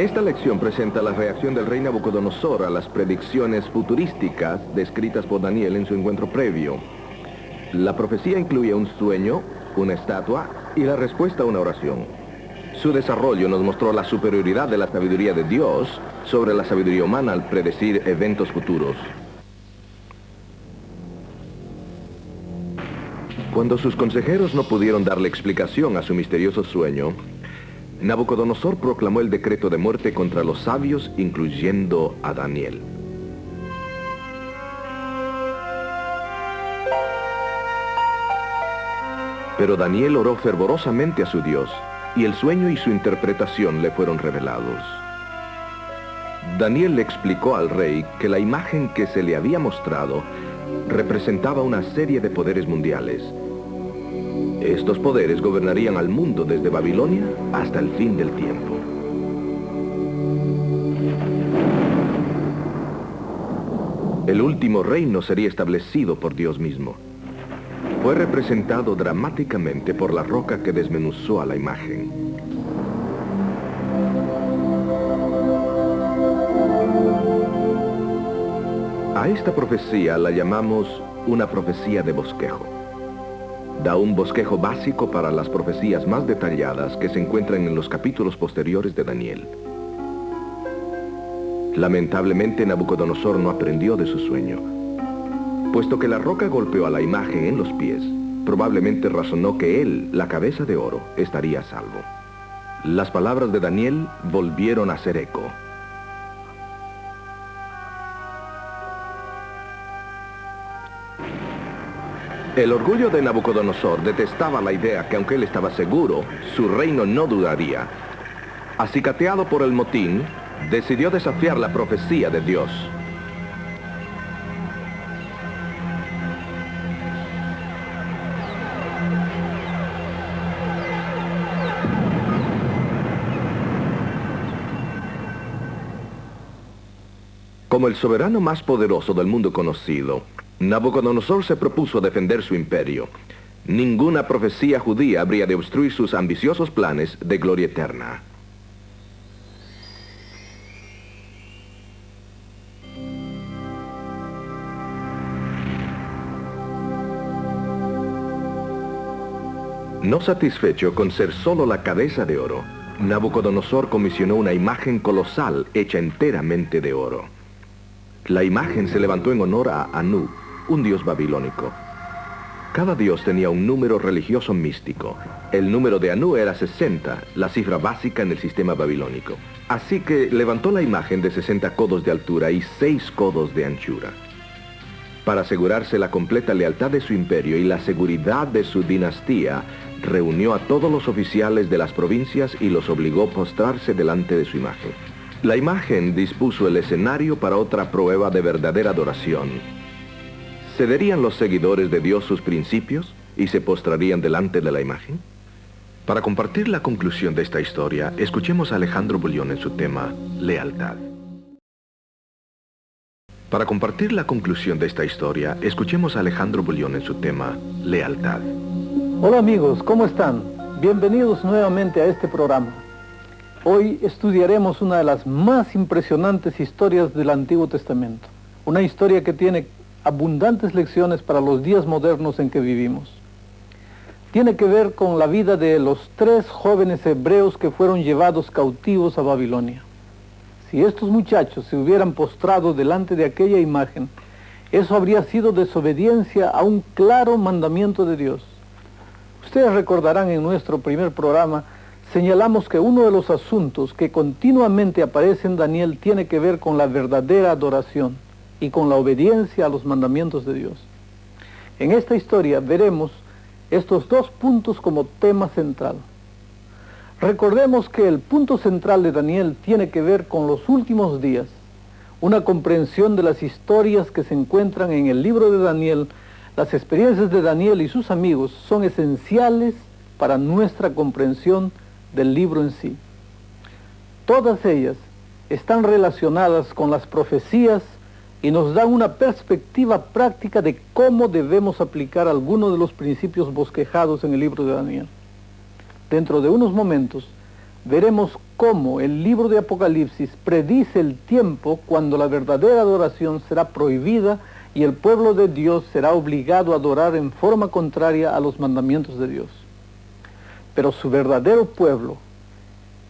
Esta lección presenta la reacción del rey Nabucodonosor a las predicciones futurísticas descritas por Daniel en su encuentro previo. La profecía incluye un sueño, una estatua y la respuesta a una oración. Su desarrollo nos mostró la superioridad de la sabiduría de Dios sobre la sabiduría humana al predecir eventos futuros. Cuando sus consejeros no pudieron darle explicación a su misterioso sueño, Nabucodonosor proclamó el decreto de muerte contra los sabios, incluyendo a Daniel. Pero Daniel oró fervorosamente a su Dios, y el sueño y su interpretación le fueron revelados. Daniel le explicó al rey que la imagen que se le había mostrado representaba una serie de poderes mundiales. Estos poderes gobernarían al mundo desde Babilonia hasta el fin del tiempo. El último reino sería establecido por Dios mismo. Fue representado dramáticamente por la roca que desmenuzó a la imagen. A esta profecía la llamamos una profecía de bosquejo. Da un bosquejo básico para las profecías más detalladas que se encuentran en los capítulos posteriores de Daniel. Lamentablemente, Nabucodonosor no aprendió de su sueño. Puesto que la roca golpeó a la imagen en los pies, probablemente razonó que él, la cabeza de oro, estaría a salvo. Las palabras de Daniel volvieron a hacer eco. El orgullo de Nabucodonosor detestaba la idea que, aunque él estaba seguro, su reino no duraría. Acicateado por el motín, decidió desafiar la profecía de Dios. Como el soberano más poderoso del mundo conocido, Nabucodonosor se propuso defender su imperio. Ninguna profecía judía habría de obstruir sus ambiciosos planes de gloria eterna. No satisfecho con ser solo la cabeza de oro, Nabucodonosor comisionó una imagen colosal hecha enteramente de oro. La imagen se levantó en honor a Anu, un dios babilónico. Cada dios tenía un número religioso místico. El número de Anu era 60, la cifra básica en el sistema babilónico. Así que levantó la imagen de 60 codos de altura y 6 codos de anchura. Para asegurarse la completa lealtad de su imperio y la seguridad de su dinastía, reunió a todos los oficiales de las provincias y los obligó a postrarse delante de su imagen. La imagen dispuso el escenario para otra prueba de verdadera adoración. ¿Cederían los seguidores de Dios sus principios y se postrarían delante de la imagen? Para compartir la conclusión de esta historia, escuchemos a Alejandro Bullion en su tema, Lealtad. Para compartir la conclusión de esta historia, escuchemos a Alejandro Bullion en su tema, Lealtad. Hola amigos, ¿cómo están? Bienvenidos nuevamente a este programa. Hoy estudiaremos una de las más impresionantes historias del Antiguo Testamento. Una historia que tiene abundantes lecciones para los días modernos en que vivimos. Tiene que ver con la vida de los 3 jóvenes hebreos que fueron llevados cautivos a Babilonia. Si estos muchachos se hubieran postrado delante de aquella imagen, eso habría sido desobediencia a un claro mandamiento de Dios. Ustedes recordarán en nuestro primer programa, señalamos que uno de los asuntos que continuamente aparece en Daniel tiene que ver con la verdadera adoración y con la obediencia a los mandamientos de Dios. En esta historia veremos estos 2 puntos como tema central. Recordemos que el punto central de Daniel tiene que ver con los últimos días, una comprensión de las historias que se encuentran en el libro de Daniel. Las experiencias de Daniel y sus amigos son esenciales para nuestra comprensión del libro en sí. Todas ellas están relacionadas con las profecías y nos dan una perspectiva práctica de cómo debemos aplicar algunos de los principios bosquejados en el libro de Daniel. Dentro de unos momentos veremos cómo el libro de Apocalipsis predice el tiempo cuando la verdadera adoración será prohibida y el pueblo de Dios será obligado a adorar en forma contraria a los mandamientos de Dios. Pero su verdadero pueblo,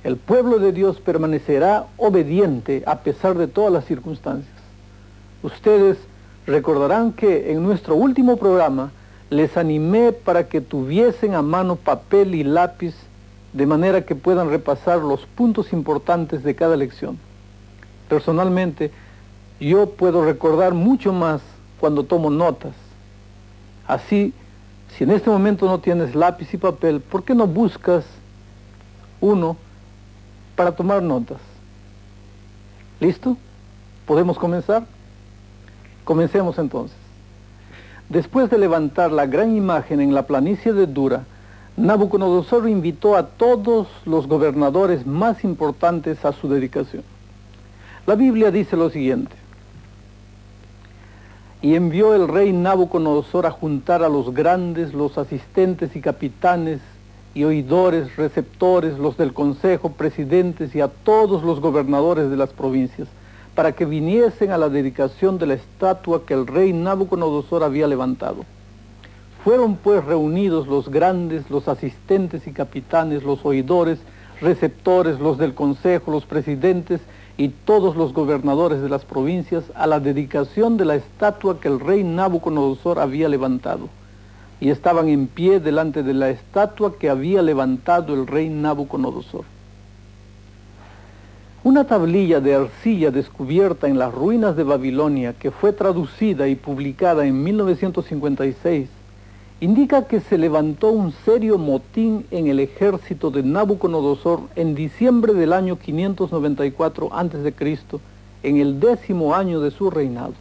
el pueblo de Dios, permanecerá obediente a pesar de todas las circunstancias. Ustedes recordarán que en nuestro último programa les animé para que tuviesen a mano papel y lápiz de manera que puedan repasar los puntos importantes de cada lección. Personalmente, yo puedo recordar mucho más cuando tomo notas. Así, si en este momento no tienes lápiz y papel, ¿por qué no buscas uno para tomar notas? ¿Listo? ¿Podemos comenzar? Comencemos entonces. Después de levantar la gran imagen en la planicie de Dura, Nabucodonosor invitó a todos los gobernadores más importantes a su dedicación. La Biblia dice lo siguiente: y envió el rey Nabucodonosor a juntar a los grandes, los asistentes y capitanes, y oidores, receptores, los del consejo, presidentes y a todos los gobernadores de las provincias, para que viniesen a la dedicación de la estatua que el rey Nabucodonosor había levantado. Fueron pues reunidos los grandes, los asistentes y capitanes, los oidores, receptores, los del consejo, los presidentes y todos los gobernadores de las provincias a la dedicación de la estatua que el rey Nabucodonosor había levantado. Y estaban en pie delante de la estatua que había levantado el rey Nabucodonosor. Una tablilla de arcilla descubierta en las ruinas de Babilonia, que fue traducida y publicada en 1956, indica que se levantó un serio motín en el ejército de Nabucodonosor en diciembre del año 594 a.C., en el 10º año de su reinado.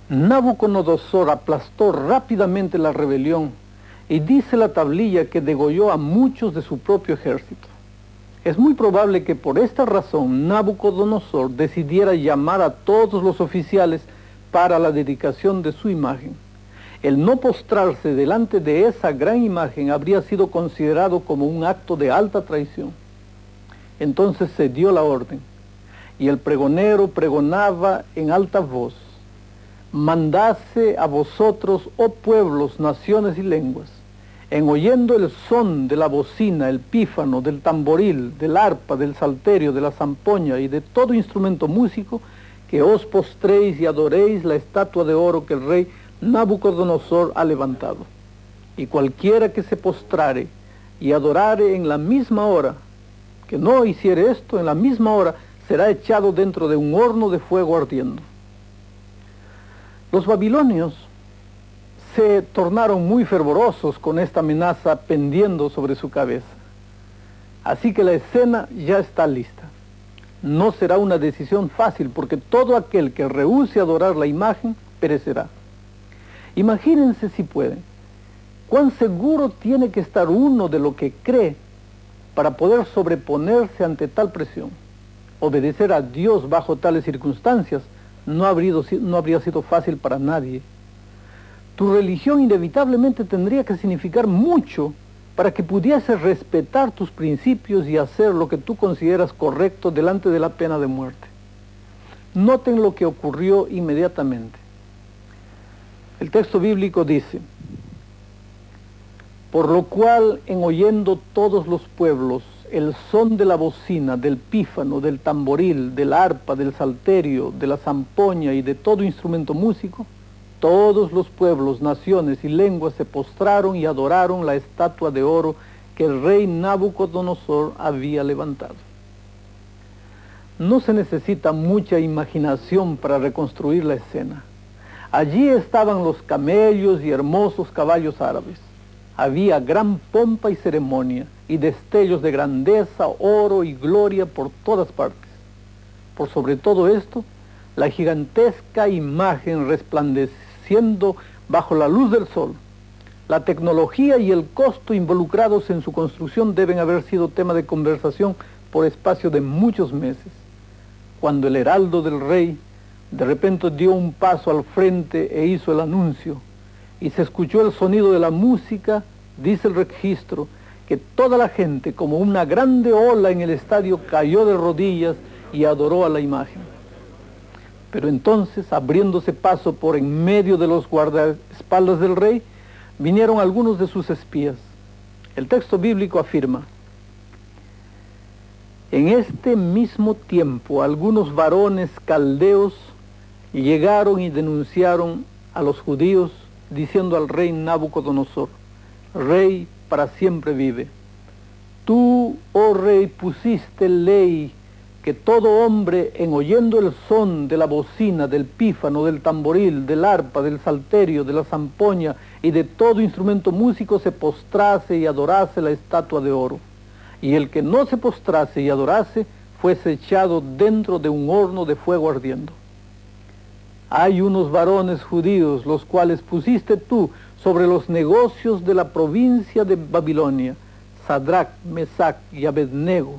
Nabucodonosor aplastó rápidamente la rebelión y dice la tablilla que degolló a muchos de su propio ejército. Es muy probable que por esta razón Nabucodonosor decidiera llamar a todos los oficiales para la dedicación de su imagen. El no postrarse delante de esa gran imagen habría sido considerado como un acto de alta traición. Entonces se dio la orden, y el pregonero pregonaba en alta voz: mandase a vosotros, oh pueblos, naciones y lenguas, en oyendo el son de la bocina, el pífano, del tamboril, del arpa, del salterio, de la zampoña y de todo instrumento músico, que os postréis y adoréis la estatua de oro que el rey Nabucodonosor ha levantado. Y cualquiera que se postrare y adorare en la misma hora, que no hiciere esto, en la misma hora será echado dentro de un horno de fuego ardiendo. Los babilonios se tornaron muy fervorosos con esta amenaza pendiendo sobre su cabeza. Así que la escena ya está lista. No será una decisión fácil, porque todo aquel que rehúse adorar la imagen perecerá. Imagínense, si pueden, cuán seguro tiene que estar uno de lo que cree para poder sobreponerse ante tal presión. Obedecer a Dios bajo tales circunstancias no habría sido fácil para nadie. Tu religión inevitablemente tendría que significar mucho para que pudiese respetar tus principios y hacer lo que tú consideras correcto delante de la pena de muerte. Noten lo que ocurrió inmediatamente. El texto bíblico dice: por lo cual, en oyendo todos los pueblos el son de la bocina, del pífano, del tamboril, del arpa, del salterio, de la zampoña y de todo instrumento músico, todos los pueblos, naciones y lenguas se postraron y adoraron la estatua de oro que el rey Nabucodonosor había levantado. No se necesita mucha imaginación para reconstruir la escena. Allí estaban los camellos y hermosos caballos árabes. Había gran pompa y ceremonia, y destellos de grandeza, oro y gloria por todas partes. Por sobre todo esto, la gigantesca imagen resplandeciendo bajo la luz del sol. La tecnología y el costo involucrados en su construcción deben haber sido tema de conversación por espacio de muchos meses. Cuando el heraldo del rey de repente dio un paso al frente e hizo el anuncio, y se escuchó el sonido de la música, dice el registro, que toda la gente, como una grande ola en el estadio, cayó de rodillas y adoró a la imagen. Pero entonces, abriéndose paso por en medio de los guardaespaldas del rey, vinieron algunos de sus espías. El texto bíblico afirma: en este mismo tiempo algunos varones caldeos llegaron y denunciaron a los judíos, diciendo al rey Nabucodonosor: Rey, para siempre vive. Tú, oh rey, pusiste ley que todo hombre, en oyendo el son de la bocina, del pífano, del tamboril, del arpa, del salterio, de la zampoña y de todo instrumento músico, se postrase y adorase la estatua de oro. Y el que no se postrase y adorase, fuese echado dentro de un horno de fuego ardiendo. Hay unos varones judíos, los cuales pusiste tú sobre los negocios de la provincia de Babilonia, Sadrach, Mesach y Abednego.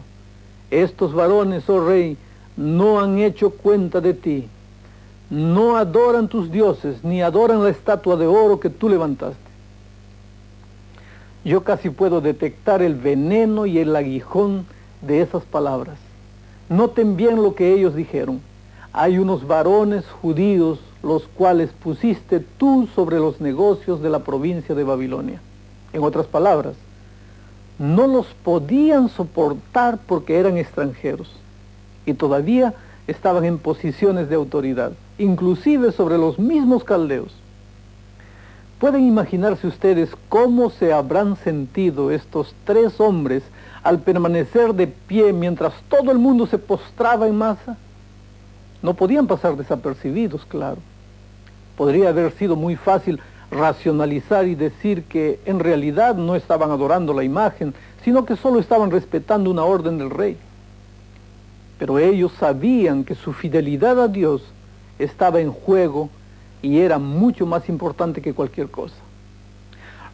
Estos varones, oh rey, no han hecho cuenta de ti, no adoran tus dioses, ni adoran la estatua de oro que tú levantaste. Yo casi puedo detectar el veneno y el aguijón de esas palabras. Noten bien lo que ellos dijeron. Hay unos varones judíos, los cuales pusiste tú sobre los negocios de la provincia de Babilonia. En otras palabras, no los podían soportar porque eran extranjeros y todavía estaban en posiciones de autoridad, inclusive sobre los mismos caldeos. ¿Pueden imaginarse ustedes cómo se habrán sentido estos tres hombres al permanecer de pie mientras todo el mundo se postraba en masa? No podían pasar desapercibidos, claro. Podría haber sido muy fácil racionalizar y decir que en realidad no estaban adorando la imagen, sino que solo estaban respetando una orden del rey. Pero ellos sabían que su fidelidad a Dios estaba en juego y era mucho más importante que cualquier cosa.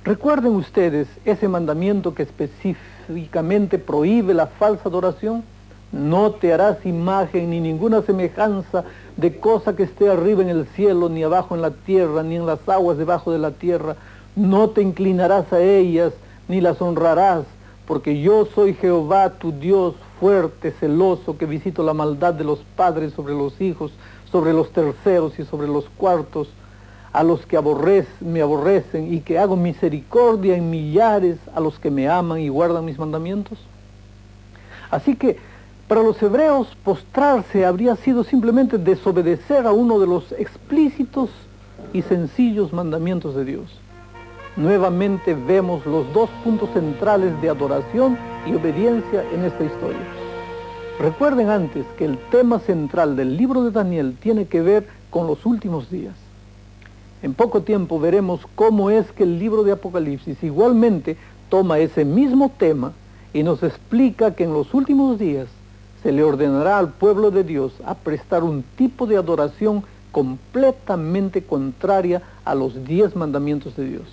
¿Recuerden ustedes ese mandamiento que específicamente prohíbe la falsa adoración? No te harás imagen ni ninguna semejanza de cosa que esté arriba en el cielo, ni abajo en la tierra, ni en las aguas debajo de la tierra. No te inclinarás a ellas, ni las honrarás, porque yo soy Jehová tu Dios, fuerte, celoso, que visito la maldad de los padres sobre los hijos, sobre los terceros y sobre los cuartos, a los que me aborrecen, y que hago misericordia en millares a los que me aman y guardan mis mandamientos. Así que para los hebreos, postrarse habría sido simplemente desobedecer a uno de los explícitos y sencillos mandamientos de Dios. Nuevamente vemos los dos puntos centrales de adoración y obediencia en esta historia. Recuerden antes que el tema central del libro de Daniel tiene que ver con los últimos días. En poco tiempo veremos cómo es que el libro de Apocalipsis igualmente toma ese mismo tema y nos explica que en los últimos días se le ordenará al pueblo de Dios a prestar un tipo de adoración completamente contraria a los 10 mandamientos de Dios.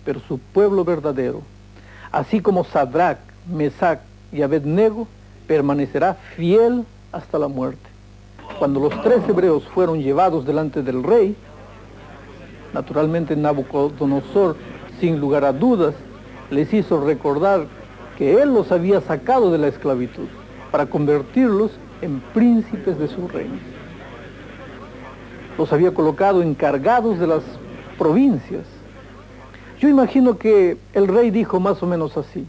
Pero su pueblo verdadero, así como Sadrach, Mesach y Abednego, permanecerá fiel hasta la muerte. Cuando los 3 hebreos fueron llevados delante del rey, naturalmente Nabucodonosor, sin lugar a dudas, les hizo recordar que él los había sacado de la esclavitud para convertirlos en príncipes de su reino. Los había colocado encargados de las provincias. Yo imagino que el rey dijo más o menos así: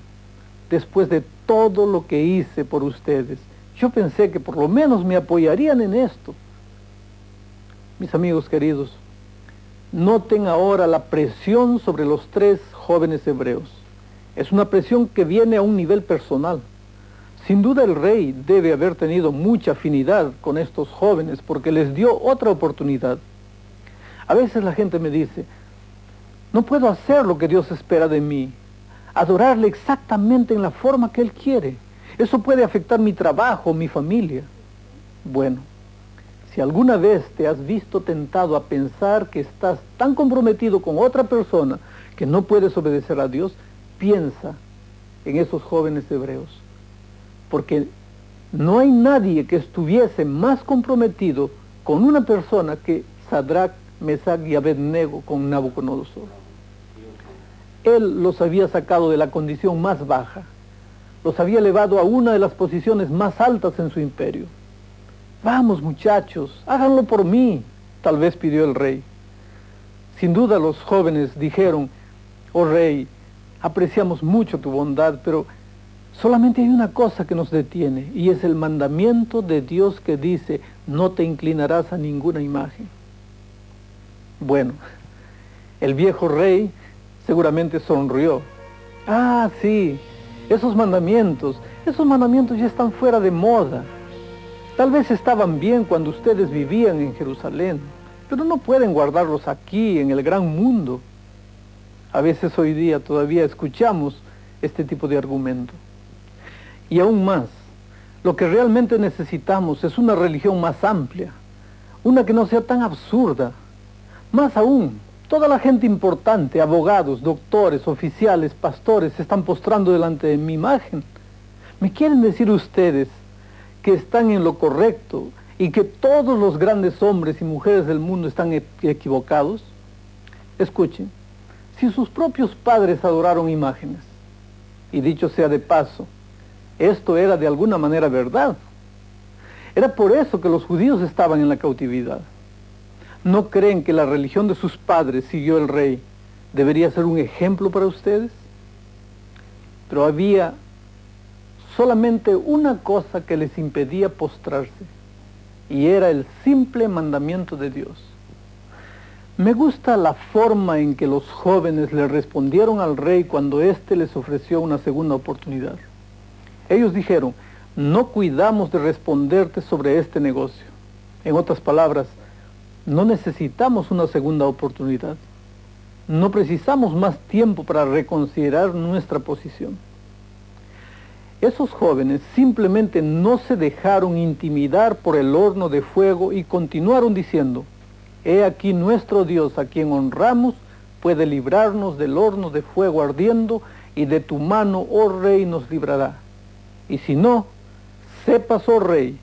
después de todo lo que hice por ustedes, yo pensé que por lo menos me apoyarían en esto. Mis amigos queridos, noten ahora la presión sobre los 3 jóvenes hebreos. Es una presión que viene a un nivel personal. Sin duda el rey debe haber tenido mucha afinidad con estos jóvenes porque les dio otra oportunidad. A veces la gente me dice: no puedo hacer lo que Dios espera de mí, adorarle exactamente en la forma que Él quiere. Eso puede afectar mi trabajo, mi familia. Bueno, si alguna vez te has visto tentado a pensar que estás tan comprometido con otra persona que no puedes obedecer a Dios, piensa en esos jóvenes hebreos. Porque no hay nadie que estuviese más comprometido con una persona que Sadrach, Mesach y Abednego con Nabucodonosor. Él los había sacado de la condición más baja, los había elevado a una de las posiciones más altas en su imperio. Vamos, muchachos, háganlo por mí, tal vez pidió el rey. Sin duda los jóvenes dijeron, oh rey, apreciamos mucho tu bondad, pero solamente hay una cosa que nos detiene, y es el mandamiento de Dios que dice, no te inclinarás a ninguna imagen. Bueno, el viejo rey seguramente sonrió. Ah, sí, esos mandamientos ya están fuera de moda. Tal vez estaban bien cuando ustedes vivían en Jerusalén, pero no pueden guardarlos aquí, en el gran mundo. A veces hoy día todavía escuchamos este tipo de argumento. Y aún más, lo que realmente necesitamos es una religión más amplia, una que no sea tan absurda. Más aún, toda la gente importante, abogados, doctores, oficiales, pastores, se están postrando delante de mi imagen. ¿Me quieren decir ustedes que están en lo correcto y que todos los grandes hombres y mujeres del mundo están equivocados? Escuchen, si sus propios padres adoraron imágenes, y dicho sea de paso, esto era de alguna manera verdad. Era por eso que los judíos estaban en la cautividad. ¿No creen que la religión de sus padres, siguió el rey, debería ser un ejemplo para ustedes? Pero había solamente una cosa que les impedía postrarse, y era el simple mandamiento de Dios. Me gusta la forma en que los jóvenes le respondieron al rey cuando éste les ofreció una segunda oportunidad. Ellos dijeron, no cuidamos de responderte sobre este negocio. En otras palabras, no necesitamos una segunda oportunidad. No precisamos más tiempo para reconsiderar nuestra posición. Esos jóvenes simplemente no se dejaron intimidar por el horno de fuego y continuaron diciendo, he aquí nuestro Dios a quien honramos puede librarnos del horno de fuego ardiendo y de tu mano, oh rey, nos librará. Y si no, sepas, oh rey,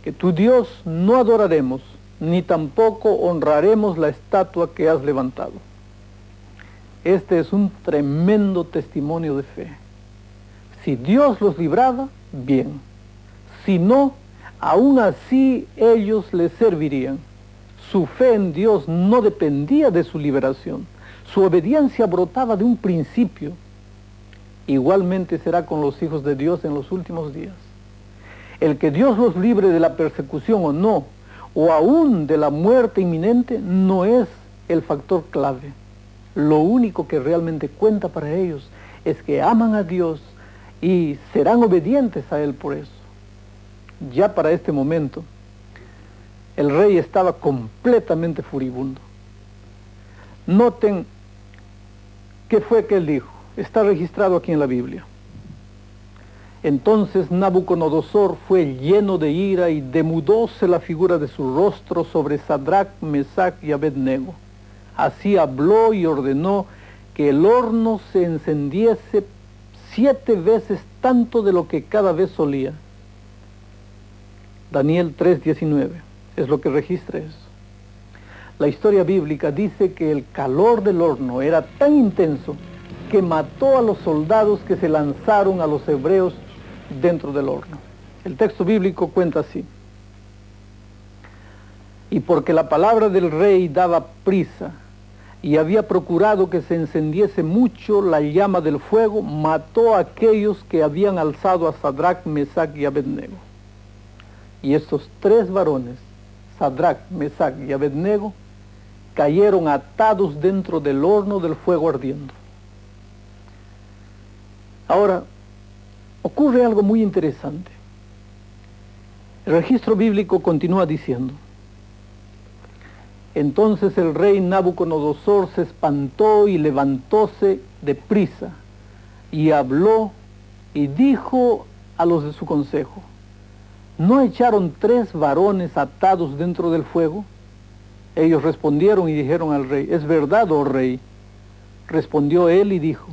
que tu Dios no adoraremos, ni tampoco honraremos la estatua que has levantado. Este es un tremendo testimonio de fe. Si Dios los libraba, bien. Si no, aún así ellos les servirían. Su fe en Dios no dependía de su liberación. Su obediencia brotaba de un principio. Igualmente será con los hijos de Dios en los últimos días. El que Dios los libre de la persecución o no, o aún de la muerte inminente, no es el factor clave. Lo único que realmente cuenta para ellos es que aman a Dios y serán obedientes a Él por eso. Ya para este momento, el rey estaba completamente furibundo. Noten qué fue que él dijo. Está registrado aquí en la Biblia. Entonces Nabucodonosor fue lleno de ira y demudóse la figura de su rostro sobre Sadrach, Mesach y Abednego. Así habló y ordenó que el horno se encendiese 7 veces tanto de lo que cada vez solía. Daniel 3:19 es lo que registra eso. La historia bíblica dice que el calor del horno era tan intenso que mató a los soldados que se lanzaron a los hebreos dentro del horno. El texto bíblico cuenta así. Y porque la palabra del rey daba prisa y había procurado que se encendiese mucho la llama del fuego, mató a aquellos que habían alzado a Sadrach, Mesach y Abednego. Y estos 3 varones, Sadrach, Mesach y Abednego, cayeron atados dentro del horno del fuego ardiendo. Ahora, ocurre algo muy interesante. El registro bíblico continúa diciendo, entonces el rey Nabucodonosor se espantó y levantóse de prisa, y habló y dijo a los de su consejo, ¿no echaron 3 varones atados dentro del fuego? Ellos respondieron y dijeron al rey, es verdad, oh rey. Respondió él y dijo,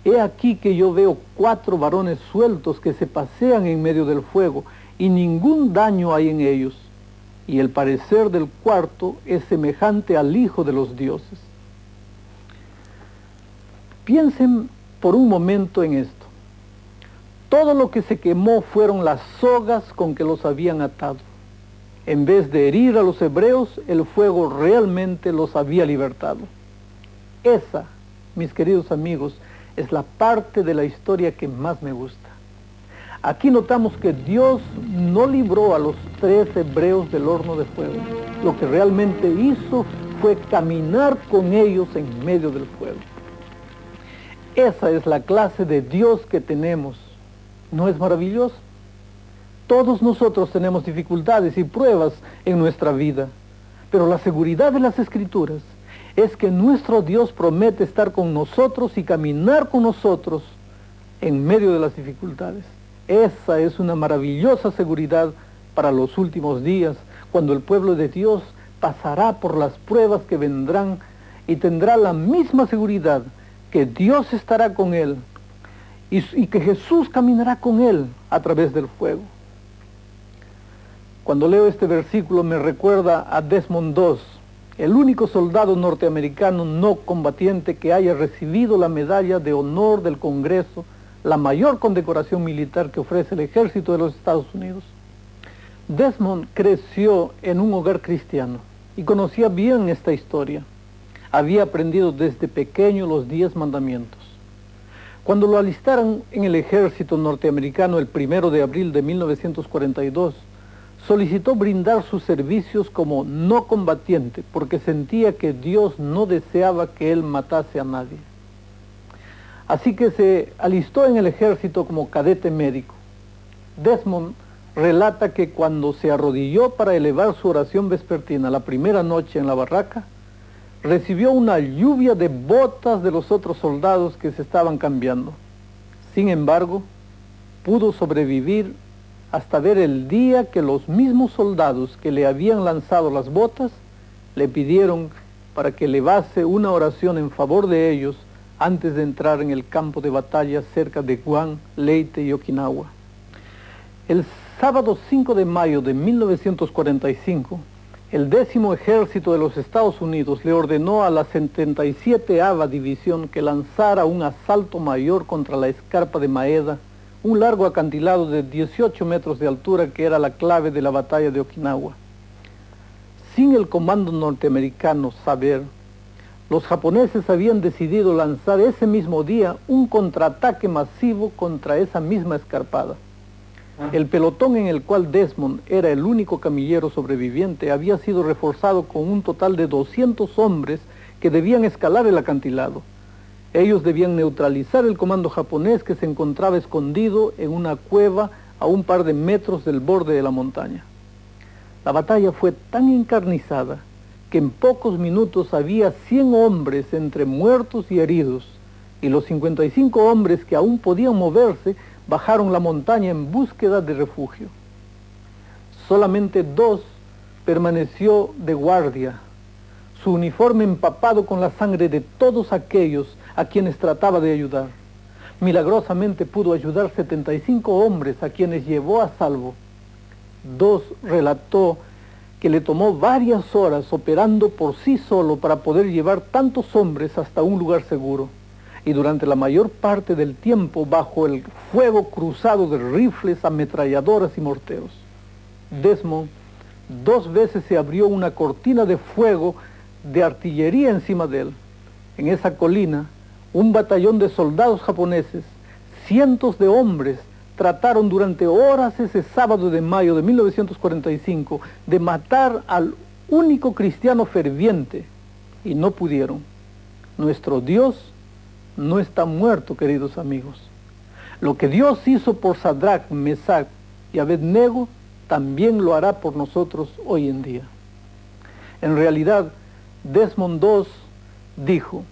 he aquí que yo veo 4 varones sueltos que se pasean en medio del fuego, y ningún daño hay en ellos. Y el parecer del cuarto es semejante al Hijo de los dioses. Piensen por un momento en esto. Todo lo que se quemó fueron las sogas con que los habían atado. En vez de herir a los hebreos, el fuego realmente los había libertado. Esa, mis queridos amigos, es la parte de la historia que más me gusta. Aquí notamos que Dios no libró a los 3 hebreos del horno de fuego. Lo que realmente hizo fue caminar con ellos en medio del fuego. Esa es la clase de Dios que tenemos. ¿No es maravilloso? Todos nosotros tenemos dificultades y pruebas en nuestra vida, pero la seguridad de las Escrituras es que nuestro Dios promete estar con nosotros y caminar con nosotros en medio de las dificultades. Esa es una maravillosa seguridad para los últimos días, cuando el pueblo de Dios pasará por las pruebas que vendrán y tendrá la misma seguridad que Dios estará con él y que Jesús caminará con él a través del fuego. Cuando leo este versículo me recuerda a Desmond II, el único soldado norteamericano no combatiente que haya recibido la medalla de honor del Congreso, la mayor condecoración militar que ofrece el ejército de los Estados Unidos. Desmond creció en un hogar cristiano y conocía bien esta historia. Había aprendido desde pequeño los 10 mandamientos. Cuando lo alistaron en el ejército norteamericano el 1 de abril de 1942, solicitó brindar sus servicios como no combatiente porque sentía que Dios no deseaba que él matase a nadie. Así que se alistó en el ejército como cadete médico. Desmond relata que cuando se arrodilló para elevar su oración vespertina la primera noche en la barraca, recibió una lluvia de botas de los otros soldados que se estaban cambiando. Sin embargo, pudo sobrevivir hasta ver el día que los mismos soldados que le habían lanzado las botas le pidieron para que elevase una oración en favor de ellos antes de entrar en el campo de batalla cerca de Guam, Leyte y Okinawa. El sábado 5 de mayo de 1945, el 10º Ejército de los Estados Unidos le ordenó a la 77ª División que lanzara un asalto mayor contra la escarpa de Maeda, un largo acantilado de 18 metros de altura que era la clave de la batalla de Okinawa. Sin el comando norteamericano saber, los japoneses habían decidido lanzar ese mismo día un contraataque masivo contra esa misma escarpada. El pelotón en el cual Desmond era el único camillero sobreviviente había sido reforzado con un total de 200 hombres que debían escalar el acantilado. Ellos debían neutralizar el comando japonés que se encontraba escondido en una cueva a un par de metros del borde de la montaña. La batalla fue tan encarnizada que en pocos minutos había 100 hombres entre muertos y heridos, y los 55 hombres que aún podían moverse bajaron la montaña en búsqueda de refugio. Solamente 2 permaneció de guardia, su uniforme empapado con la sangre de todos aquellos a quienes trataba de ayudar. Milagrosamente pudo ayudar 75 hombres a quienes llevó a salvo. 2 relató que le tomó varias horas operando por sí solo para poder llevar tantos hombres hasta un lugar seguro, y durante la mayor parte del tiempo bajo el fuego cruzado de rifles, ametralladoras y morteros. Desmond 2 veces se abrió una cortina de fuego de artillería encima de él. En esa colina, un batallón de soldados japoneses, cientos de hombres, trataron durante horas ese sábado de mayo de 1945 de matar al único cristiano ferviente, y no pudieron. Nuestro Dios no está muerto, queridos amigos. Lo que Dios hizo por Sadrach, Mesach y Abednego, también lo hará por nosotros hoy en día. En realidad, Desmond II dijo: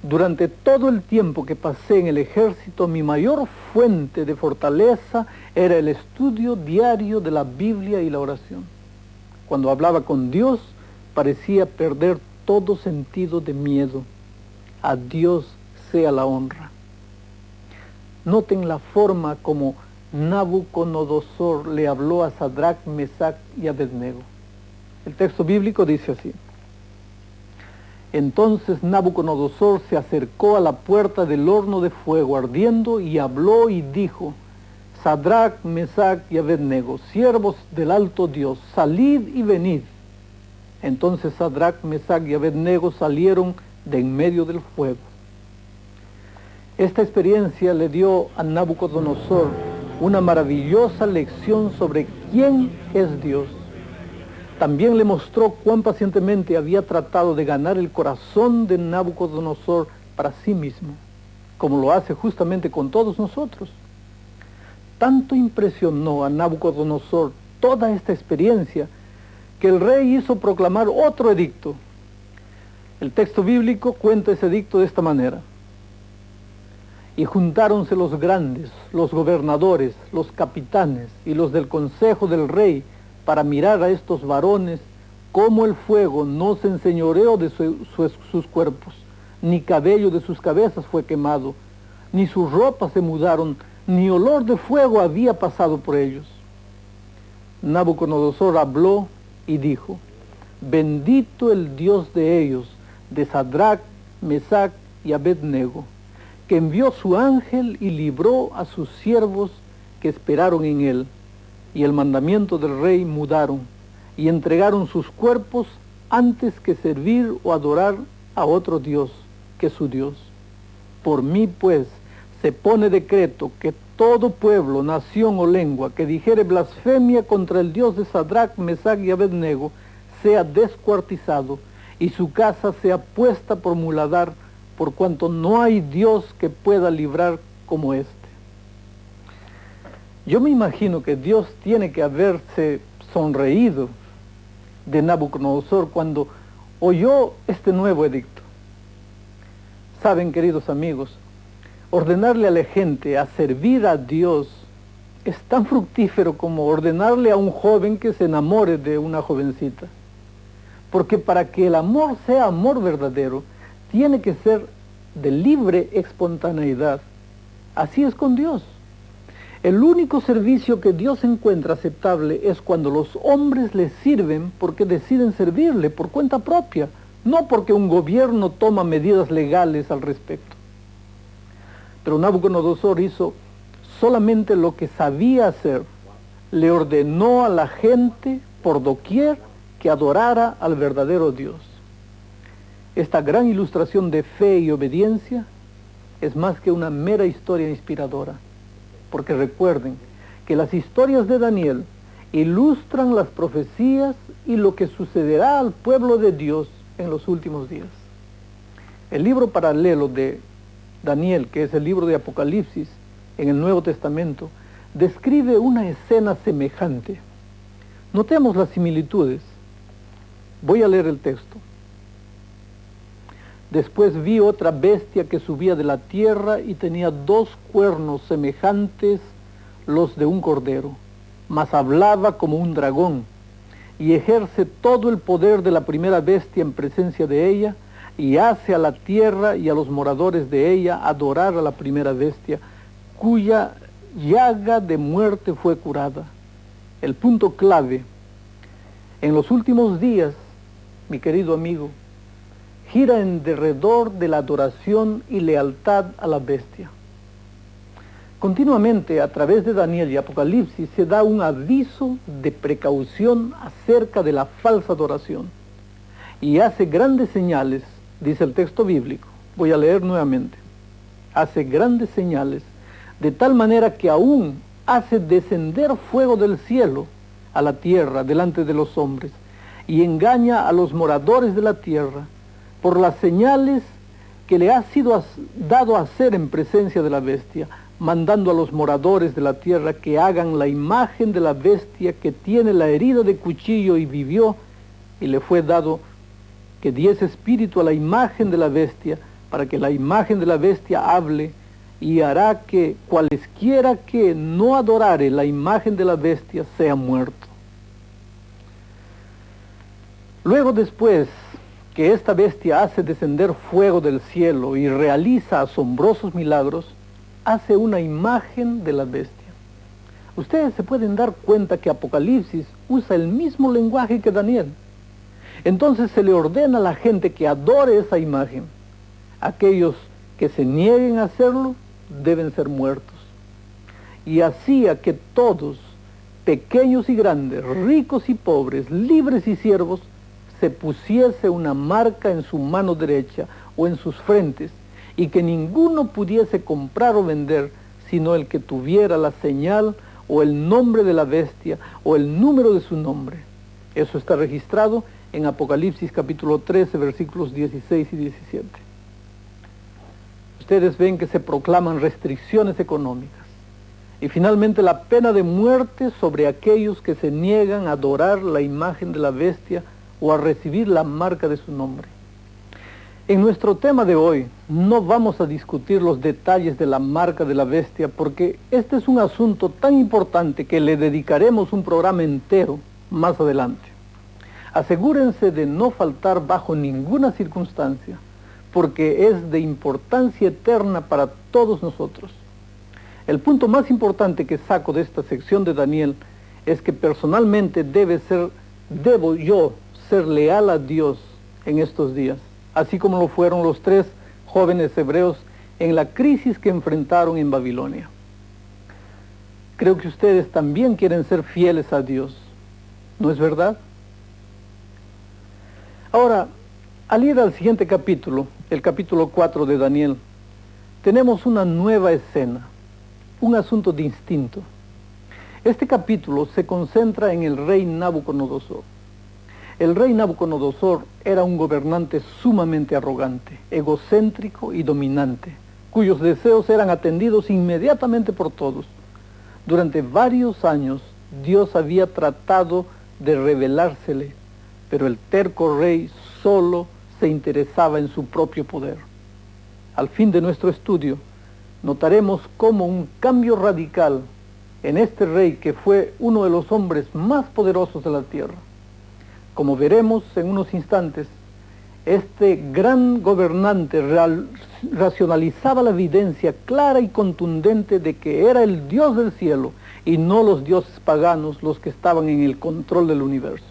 durante todo el tiempo que pasé en el ejército, mi mayor fuente de fortaleza era el estudio diario de la Biblia y la oración. Cuando hablaba con Dios, parecía perder todo sentido de miedo. A Dios sea la honra. Noten la forma como Nabucodonosor le habló a Sadrach, Mesach y Abednego. El texto bíblico dice así: Entonces Nabucodonosor se acercó a la puerta del horno de fuego ardiendo y habló y dijo: Sadrach, Mesach y Abednego, siervos del alto Dios, salid y venid. Entonces Sadrach, Mesach y Abednego salieron de en medio del fuego. Esta experiencia le dio a Nabucodonosor una maravillosa lección sobre quién es Dios. También le mostró cuán pacientemente había tratado de ganar el corazón de Nabucodonosor para sí mismo, como lo hace justamente con todos nosotros. Tanto impresionó a Nabucodonosor toda esta experiencia que el rey hizo proclamar otro edicto. El texto bíblico cuenta ese edicto de esta manera: y juntáronse los grandes, los gobernadores, los capitanes y los del consejo del rey para mirar a estos varones, cómo el fuego no se enseñoreó de sus cuerpos, ni cabello de sus cabezas fue quemado, ni sus ropas se mudaron, ni olor de fuego había pasado por ellos. Nabucodonosor habló y dijo: bendito el Dios de ellos, de Sadrach, Mesach y Abednego, que envió su ángel y libró a sus siervos que esperaron en él, y el mandamiento del rey mudaron, y entregaron sus cuerpos antes que servir o adorar a otro Dios que su Dios. Por mí, pues, se pone decreto que todo pueblo, nación o lengua que dijere blasfemia contra el Dios de Sadrach, Mesach y Abednego sea descuartizado, y su casa sea puesta por muladar, por cuanto no hay Dios que pueda librar como este. Yo me imagino que Dios tiene que haberse sonreído de Nabucodonosor cuando oyó este nuevo edicto. Saben, queridos amigos, ordenarle a la gente a servir a Dios es tan fructífero como ordenarle a un joven que se enamore de una jovencita. Porque para que el amor sea amor verdadero, tiene que ser de libre espontaneidad. Así es con Dios. El único servicio que Dios encuentra aceptable es cuando los hombres le sirven porque deciden servirle por cuenta propia, no porque un gobierno toma medidas legales al respecto. Pero Nabucodonosor hizo solamente lo que sabía hacer. Le ordenó a la gente por doquier que adorara al verdadero Dios. Esta gran ilustración de fe y obediencia es más que una mera historia inspiradora, porque recuerden que las historias de Daniel ilustran las profecías y lo que sucederá al pueblo de Dios en los últimos días. El libro paralelo de Daniel, que es el libro de Apocalipsis en el Nuevo Testamento, describe una escena semejante. Notemos las similitudes. Voy a leer el texto. Después vi otra bestia que subía de la tierra y tenía 2 cuernos semejantes los de un cordero, mas hablaba como un dragón, y ejerce todo el poder de la primera bestia en presencia de ella, y hace a la tierra y a los moradores de ella adorar a la primera bestia, cuya llaga de muerte fue curada. El punto clave: en los últimos días, mi querido amigo, gira en derredor de la adoración y lealtad a la bestia. Continuamente, a través de Daniel y Apocalipsis, se da un aviso de precaución acerca de la falsa adoración. Y hace grandes señales, dice el texto bíblico. Voy a leer nuevamente. Hace grandes señales, de tal manera que aún hace descender fuego del cielo a la tierra delante de los hombres, y engaña a los moradores de la tierra, por las señales que le ha sido dado a hacer en presencia de la bestia, mandando a los moradores de la tierra que hagan la imagen de la bestia que tiene la herida de cuchillo y vivió, y le fue dado que diese espíritu a la imagen de la bestia, para que la imagen de la bestia hable, y hará que cualesquiera que no adorare la imagen de la bestia sea muerto. Luego, después que esta bestia hace descender fuego del cielo y realiza asombrosos milagros, hace una imagen de la bestia. Ustedes se pueden dar cuenta que Apocalipsis usa el mismo lenguaje que Daniel. Entonces se le ordena a la gente que adore esa imagen. Aquellos que se nieguen a hacerlo deben ser muertos. Y hacía que todos, pequeños y grandes, ricos y pobres, libres y siervos, se pusiese una marca en su mano derecha o en sus frentes, y que ninguno pudiese comprar o vender, sino el que tuviera la señal o el nombre de la bestia o el número de su nombre. Eso está registrado en Apocalipsis capítulo 13, versículos 16 y 17. Ustedes ven que se proclaman restricciones económicas. Y finalmente la pena de muerte sobre aquellos que se niegan a adorar la imagen de la bestia o a recibir la marca de su nombre. En nuestro tema de hoy no vamos a discutir los detalles de la marca de la bestia, porque este es un asunto tan importante que le dedicaremos un programa entero más adelante. Asegúrense de no faltar bajo ninguna circunstancia, porque es de importancia eterna para todos nosotros. El punto más importante que saco de esta sección de Daniel es que personalmente debo yo ser leal a Dios en estos días, así como lo fueron los 3 jóvenes hebreos en la crisis que enfrentaron en Babilonia. Creo que ustedes también quieren ser fieles a Dios, ¿no es verdad? Ahora, al ir al siguiente capítulo, el capítulo 4 de Daniel, tenemos una nueva escena, un asunto distinto. Este capítulo se concentra en el rey Nabucodonosor. El rey Nabucodonosor era un gobernante sumamente arrogante, egocéntrico y dominante, cuyos deseos eran atendidos inmediatamente por todos. Durante varios años, Dios había tratado de revelársele, pero el terco rey solo se interesaba en su propio poder. Al fin de nuestro estudio, notaremos cómo un cambio radical en este rey, que fue uno de los hombres más poderosos de la tierra. Como veremos en unos instantes, este gran gobernante racionalizaba la evidencia clara y contundente de que era el Dios del cielo y no los dioses paganos los que estaban en el control del universo.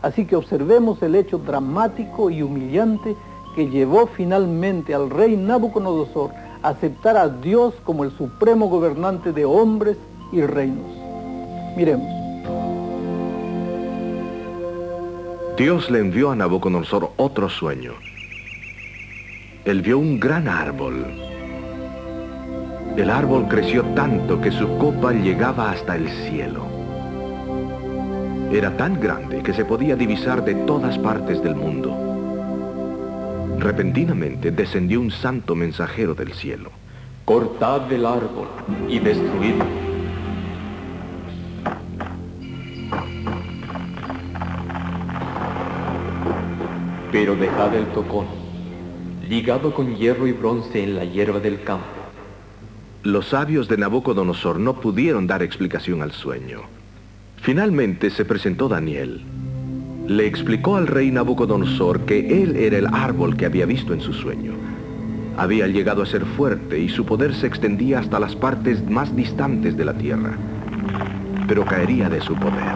Así que observemos el hecho dramático y humillante que llevó finalmente al rey Nabucodonosor a aceptar a Dios como el supremo gobernante de hombres y reinos. Miremos. Dios le envió a Nabucodonosor otro sueño. Él vio un gran árbol. El árbol creció tanto que su copa llegaba hasta el cielo. Era tan grande que se podía divisar de todas partes del mundo. Repentinamente descendió un santo mensajero del cielo. Cortad el árbol y destruidlo. Pero dejad el tocón, ligado con hierro y bronce en la hierba del campo. Los sabios de Nabucodonosor no pudieron dar explicación al sueño. Finalmente se presentó Daniel. Le explicó al rey Nabucodonosor que él era el árbol que había visto en su sueño. Había llegado a ser fuerte y su poder se extendía hasta las partes más distantes de la tierra. Pero caería de su poder.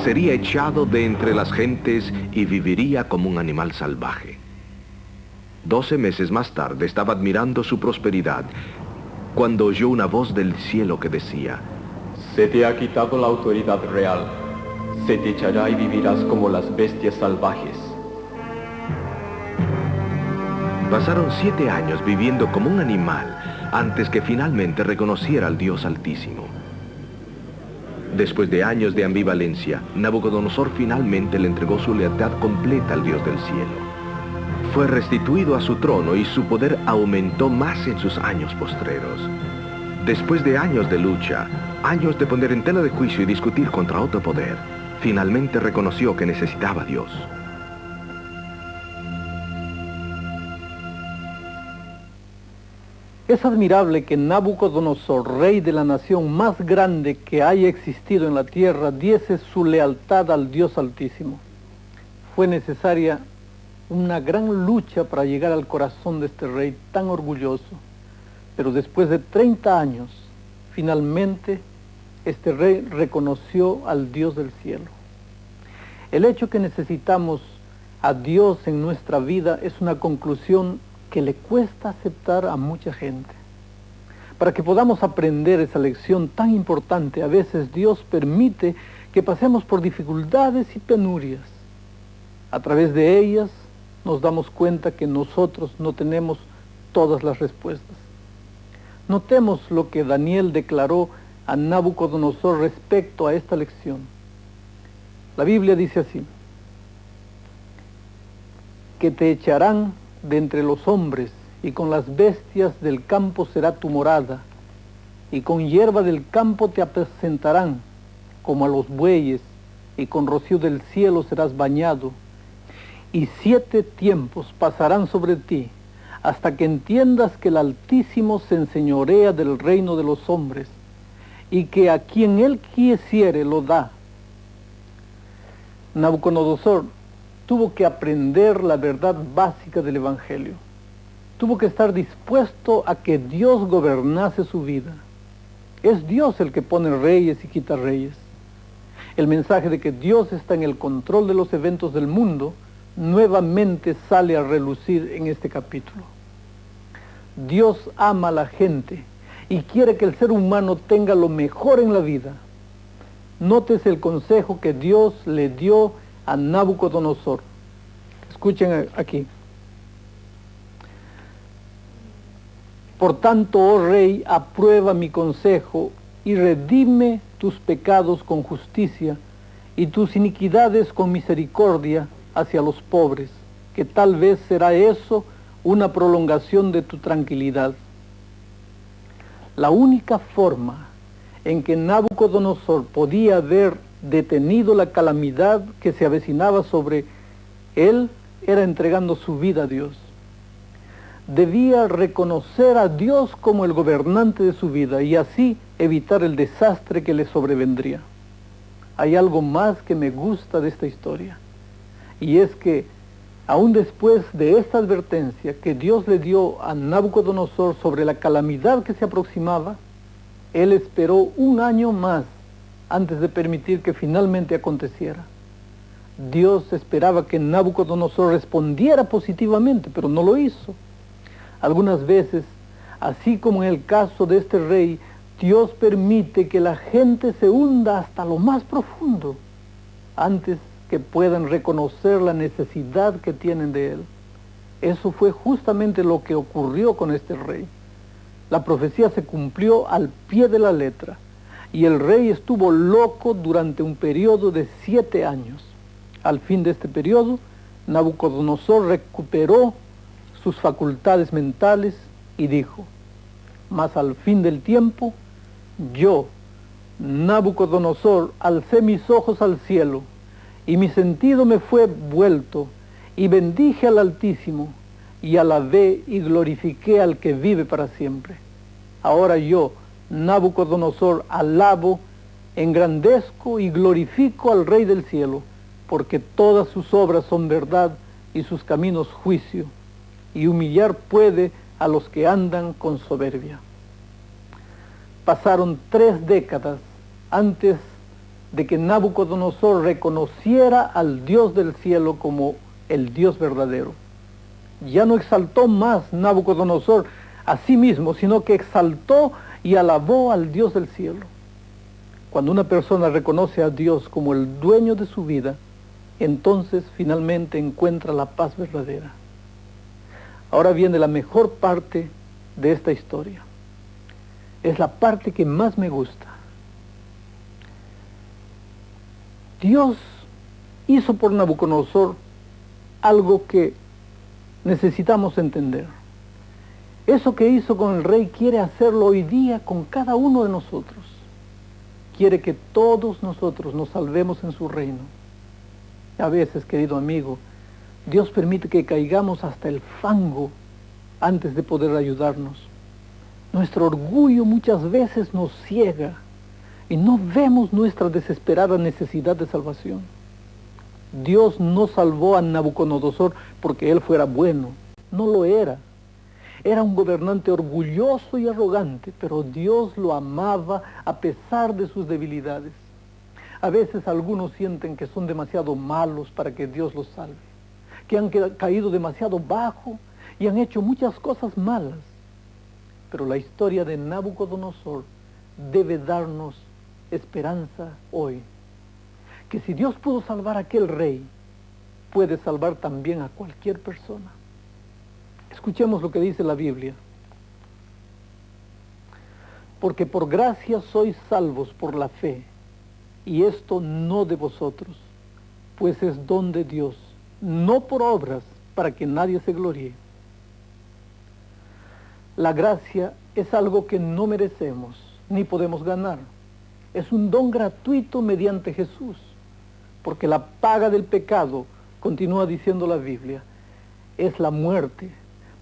Sería echado de entre las gentes y viviría como un animal salvaje. 12 meses más tarde estaba admirando su prosperidad cuando oyó una voz del cielo que decía: Se te ha quitado la autoridad real. Se te echará y vivirás como las bestias salvajes. Pasaron 7 años viviendo como un animal antes que finalmente reconociera al Dios Altísimo. Después de años de ambivalencia, Nabucodonosor finalmente le entregó su lealtad completa al Dios del cielo. Fue restituido a su trono y su poder aumentó más en sus años postreros. Después de años de lucha, años de poner en tela de juicio y discutir contra otro poder, finalmente reconoció que necesitaba a Dios. Es admirable que Nabucodonosor, rey de la nación más grande que haya existido en la tierra, diese su lealtad al Dios Altísimo. Fue necesaria una gran lucha para llegar al corazón de este rey tan orgulloso. Pero después de 30 años, finalmente, este rey reconoció al Dios del cielo. El hecho que necesitamos a Dios en nuestra vida es una conclusión que le cuesta aceptar a mucha gente. Para que podamos aprender esa lección tan importante, a veces Dios permite que pasemos por dificultades y penurias. A través de ellas nos damos cuenta que nosotros no tenemos todas las respuestas. Notemos lo que Daniel declaró a Nabucodonosor respecto a esta lección. La Biblia dice así: que te echarán de entre los hombres, y con las bestias del campo será tu morada, y con hierba del campo te apacentarán, como a los bueyes, y con rocío del cielo serás bañado, y 7 tiempos pasarán sobre ti, hasta que entiendas que el Altísimo se enseñorea del reino de los hombres, y que a quien él quisiere lo da. Nabucodonosor tuvo que aprender la verdad básica del Evangelio. Tuvo que estar dispuesto a que Dios gobernase su vida. Es Dios el que pone reyes y quita reyes. El mensaje de que Dios está en el control de los eventos del mundo nuevamente sale a relucir en este capítulo. Dios ama a la gente y quiere que el ser humano tenga lo mejor en la vida. Nótese el consejo que Dios le dio a Nabucodonosor. Escuchen aquí. Por tanto, oh rey, aprueba mi consejo y redime tus pecados con justicia y tus iniquidades con misericordia hacia los pobres, que tal vez será eso una prolongación de tu tranquilidad. La única forma en que Nabucodonosor podía haber detenido la calamidad que se avecinaba sobre él era entregando su vida a Dios. Debía reconocer a Dios como el gobernante de su vida y así evitar el desastre que le sobrevendría. Hay algo más que me gusta de esta historia, y es que aún después de esta advertencia que Dios le dio a Nabucodonosor sobre la calamidad que se aproximaba, él esperó 1 año más antes de permitir que finalmente aconteciera. Dios esperaba que Nabucodonosor respondiera positivamente, pero no lo hizo. Algunas veces, así como en el caso de este rey, Dios permite que la gente se hunda hasta lo más profundo antes que puedan reconocer la necesidad que tienen de él. Eso fue justamente lo que ocurrió con este rey. La profecía se cumplió al pie de la letra y el rey estuvo loco durante un periodo de 7 años. Al fin de este periodo, Nabucodonosor recuperó sus facultades mentales y dijo: mas al fin del tiempo, yo, Nabucodonosor, alcé mis ojos al cielo, y mi sentido me fue vuelto, y bendije al Altísimo, y alabé y glorifiqué al que vive para siempre. Ahora yo, Nabucodonosor, alabo, engrandezco y glorifico al Rey del cielo, porque todas sus obras son verdad y sus caminos juicio, y humillar puede a los que andan con soberbia. Pasaron 3 décadas antes de que Nabucodonosor reconociera al Dios del cielo como el Dios verdadero. Ya no exaltó más Nabucodonosor a sí mismo, sino que exaltó y alabó al Dios del cielo. Cuando una persona reconoce a Dios como el dueño de su vida, entonces finalmente encuentra la paz verdadera. Ahora viene la mejor parte de esta historia. Es la parte que más me gusta. Dios hizo por Nabucodonosor algo que necesitamos entender. Eso que hizo con el rey quiere hacerlo hoy día con cada uno de nosotros. Quiere que todos nosotros nos salvemos en su reino. A veces, querido amigo, Dios permite que caigamos hasta el fango antes de poder ayudarnos. Nuestro orgullo muchas veces nos ciega y no vemos nuestra desesperada necesidad de salvación. Dios no salvó a Nabucodonosor porque él fuera bueno, no lo era. Era un gobernante orgulloso y arrogante, pero Dios lo amaba a pesar de sus debilidades. A veces algunos sienten que son demasiado malos para que Dios los salve. que han caído demasiado bajo y han hecho muchas cosas malas. Pero la historia de Nabucodonosor debe darnos esperanza hoy, que si Dios pudo salvar a aquel rey, puede salvar también a cualquier persona. Escuchemos lo que dice la Biblia. Porque por gracia sois salvos por la fe, y esto no de vosotros, pues es don de Dios, no por obras, para que nadie se gloríe. La gracia es algo que no merecemos, ni podemos ganar. Es un don gratuito mediante Jesús, porque la paga del pecado, continúa diciendo la Biblia, es la muerte,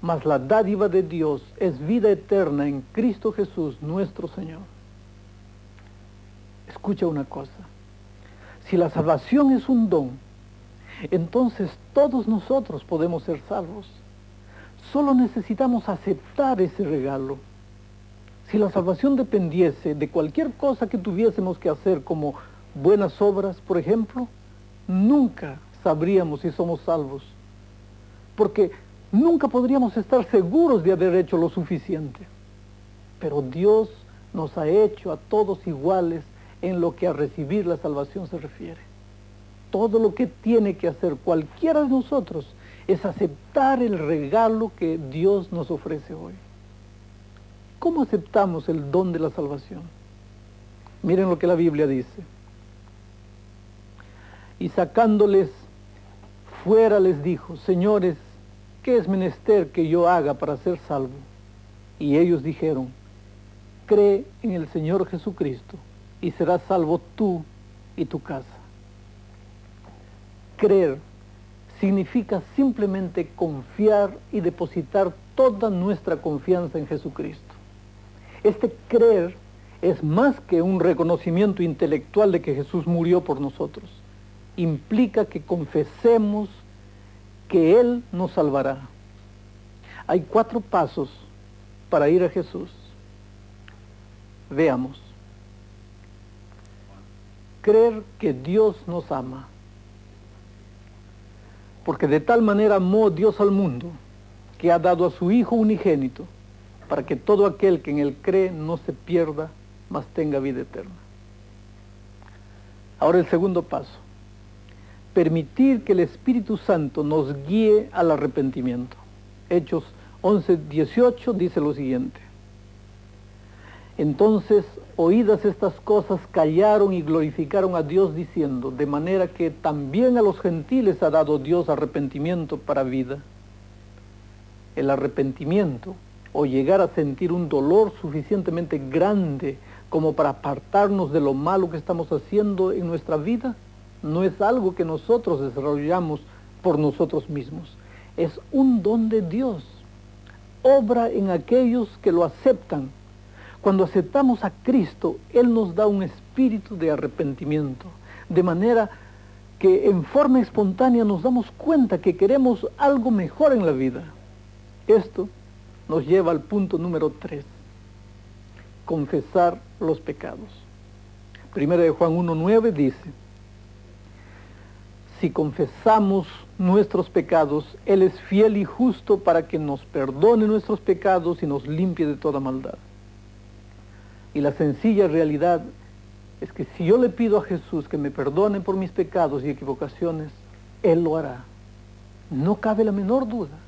mas la dádiva de Dios es vida eterna en Cristo Jesús, nuestro Señor. Escucha una cosa, si la salvación es un don, entonces todos nosotros podemos ser salvos. Solo necesitamos aceptar ese regalo. Si la salvación dependiese de cualquier cosa que tuviésemos que hacer, como buenas obras, por ejemplo, nunca sabríamos si somos salvos, porque nunca podríamos estar seguros de haber hecho lo suficiente. Pero Dios nos ha hecho a todos iguales en lo que a recibir la salvación se refiere. Todo lo que tiene que hacer cualquiera de nosotros es aceptar el regalo que Dios nos ofrece hoy. ¿Cómo aceptamos el don de la salvación? Miren lo que la Biblia dice. Y sacándoles fuera les dijo, señores, ¿qué es menester que yo haga para ser salvo? Y ellos dijeron, cree en el Señor Jesucristo y serás salvo tú y tu casa. Creer significa simplemente confiar y depositar toda nuestra confianza en Jesucristo. Este creer es más que un reconocimiento intelectual de que Jesús murió por nosotros. Implica que confesemos que Él nos salvará. Hay 4 pasos para ir a Jesús. Veamos. Creer que Dios nos ama. Porque de tal manera amó Dios al mundo, que ha dado a su Hijo unigénito, para que todo aquel que en Él cree no se pierda, mas tenga vida eterna. Ahora el segundo paso. Permitir que el Espíritu Santo nos guíe al arrepentimiento. Hechos 11:18 dice lo siguiente. Entonces, oídas estas cosas, callaron y glorificaron a Dios diciendo, de manera que también a los gentiles ha dado Dios arrepentimiento para vida. El arrepentimiento, o llegar a sentir un dolor suficientemente grande como para apartarnos de lo malo que estamos haciendo en nuestra vida, no es algo que nosotros desarrollamos por nosotros mismos. Es un don de Dios. Obra en aquellos que lo aceptan. Cuando aceptamos a Cristo, Él nos da un espíritu de arrepentimiento, de manera que en forma espontánea nos damos cuenta que queremos algo mejor en la vida. Esto nos lleva al punto número 3, confesar los pecados. Primera de Juan 1:9 dice, si confesamos nuestros pecados, Él es fiel y justo para que nos perdone nuestros pecados y nos limpie de toda maldad. Y la sencilla realidad es que si yo le pido a Jesús que me perdone por mis pecados y equivocaciones, Él lo hará. No cabe la menor duda.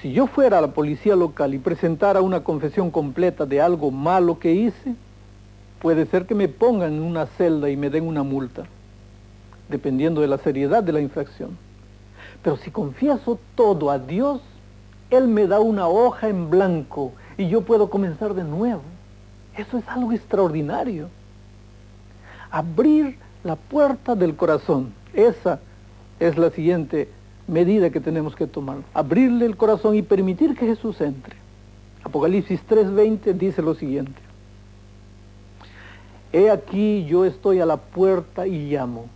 Si yo fuera a la policía local y presentara una confesión completa de algo malo que hice, puede ser que me pongan en una celda y me den una multa, dependiendo de la seriedad de la infracción. Pero si confieso todo a Dios, Él me da una hoja en blanco y yo puedo comenzar de nuevo. Eso es algo extraordinario. Abrir la puerta del corazón. Esa es la siguiente medida que tenemos que tomar. Abrirle el corazón y permitir que Jesús entre. Apocalipsis 3:20 dice lo siguiente. He aquí yo estoy a la puerta y llamo.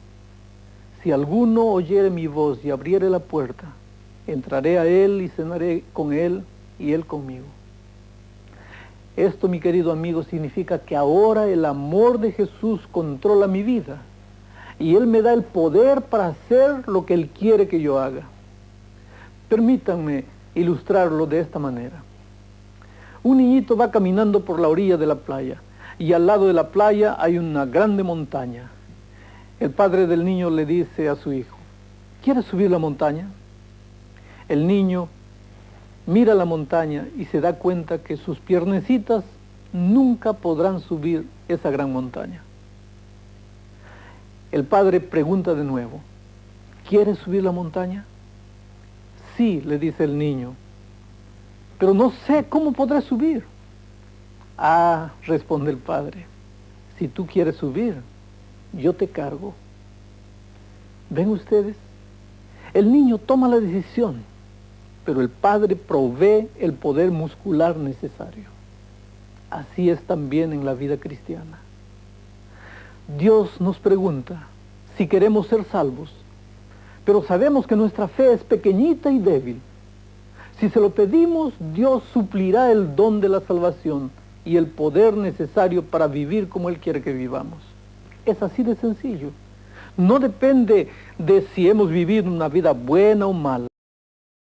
Si alguno oyere mi voz y abriere la puerta, entraré a Él y cenaré con Él y Él conmigo. Esto, mi querido amigo, significa que ahora el amor de Jesús controla mi vida y Él me da el poder para hacer lo que Él quiere que yo haga. Permítanme ilustrarlo de esta manera. Un niñito va caminando por la orilla de la playa y al lado de la playa hay una grande montaña. El padre del niño le dice a su hijo, ¿quieres subir la montaña? El niño mira la montaña y se da cuenta que sus piernecitas nunca podrán subir esa gran montaña. El padre pregunta de nuevo, ¿quieres subir la montaña? Sí, le dice el niño, pero no sé cómo podré subir. Ah, responde el padre, si tú quieres subir, yo te cargo. ¿Ven ustedes? El niño toma la decisión, pero el padre provee el poder muscular necesario. Así es también en la vida cristiana. Dios nos pregunta si queremos ser salvos, pero sabemos que nuestra fe es pequeñita y débil. Si se lo pedimos, Dios suplirá el don de la salvación y el poder necesario para vivir como Él quiere que vivamos. Es así de sencillo. No depende de si hemos vivido una vida buena o mala.